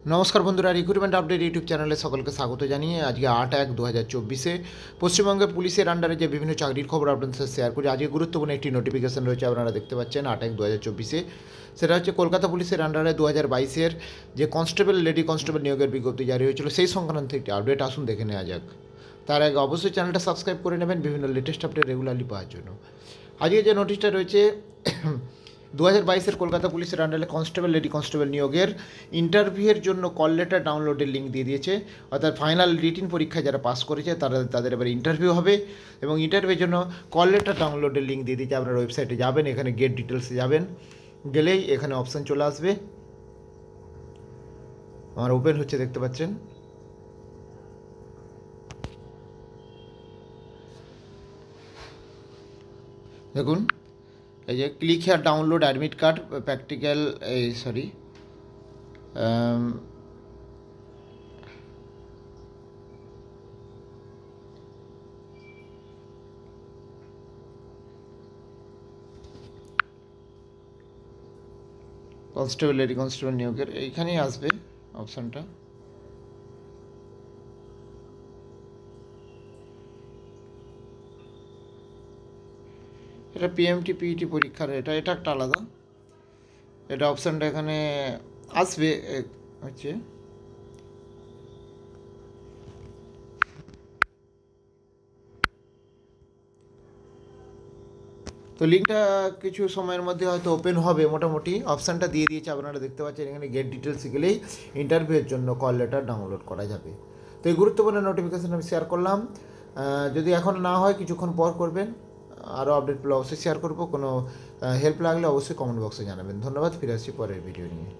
নমস্কার বন্ধুরা, recruitment update YouTube চ্যানেলে সকলকে স্বাগত জানিয়ে আজকে 8/1/2024 পশ্চিমবঙ্গে পুলিশের আন্ডারে যে বিভিন্ন চাকরির খবর আপনাদের সাথে শেয়ার করি। আজকে গুরুত্বপূর্ণ একটি নোটিফিকেশন রয়েছে, আপনারা দেখতে পাচ্ছেন 8/1/2024। সেটা হচ্ছে কলকাতা পুলিশের আন্ডারে 2022 যে কনস্টেবল, লেডি কনস্টেবল নিয়োগের বিজ্ঞপ্তি জারি হয়েছিল, সেই সংক্রান্ত একটি আপডেট আসুন দেখে নেওয়া যাক। তার আগে অবশ্যই চ্যানেলটা সাবস্ক্রাইব করে নেবেন বিভিন্ন লেটেস্ট আপডেট রেগুলারলি পাওয়ার জন্য। আজকে যে নোটিশটা রয়েছে 2022 কলকাতা পুলিশের আন্ডারে কনস্টেবল, লেডি কনস্টেবল নিয়োগের ইন্টারভিউয়ের জন্য কল লেটার ডাউনলোডের লিঙ্ক দিয়ে দিয়েছে। অর্থাৎ ফাইনাল রিটিন পরীক্ষায় যারা পাস করেছে তাদের এবার ইন্টারভিউ হবে, এবং ইন্টারভিউয়ের জন্য কল লেটার ডাউনলোডের লিঙ্ক দিয়ে দিয়েছে। আপনারা ওয়েবসাইটে যাবেন, এখানে গেট ডিটেলসে যাবেন, গেলেই এখানে অপশান চলে আসবে। আমার ওপেন হচ্ছে, দেখতে পাচ্ছেন। দেখুন, এই যে click here download admit card practical, constable, lady constable নিয়োগের এইখানেই আসবে অপশানটা। এটা পিএমটি পিইটি পরীক্ষার, এটা একটা আলাদা, এটা অপশানটা এখানে আসবে হচ্ছে। তো লিঙ্কটা কিছু সময়ের মধ্যে হয়তো ওপেন হবে। মোটামুটি অপশানটা দিয়ে দিয়েছে, আপনারা দেখতে পাচ্ছেন। এখানে গেট ডিটেলস গেলেই ইন্টারভিউয়ের জন্য কল লেটার ডাউনলোড করা যাবে। তো এই গুরুত্বপূর্ণ নোটিফিকেশান আমি শেয়ার করলাম। যদি এখন না হয় কিছুক্ষণ পর করবেন। আরও আপডেট পেলে অবশ্যই শেয়ার করবো। কোনো হেল্প লাগলে অবশ্যই কমেন্ট বক্সে জানাবেন। ধন্যবাদ, ফিরে আসছি পরের ভিডিও নিয়ে।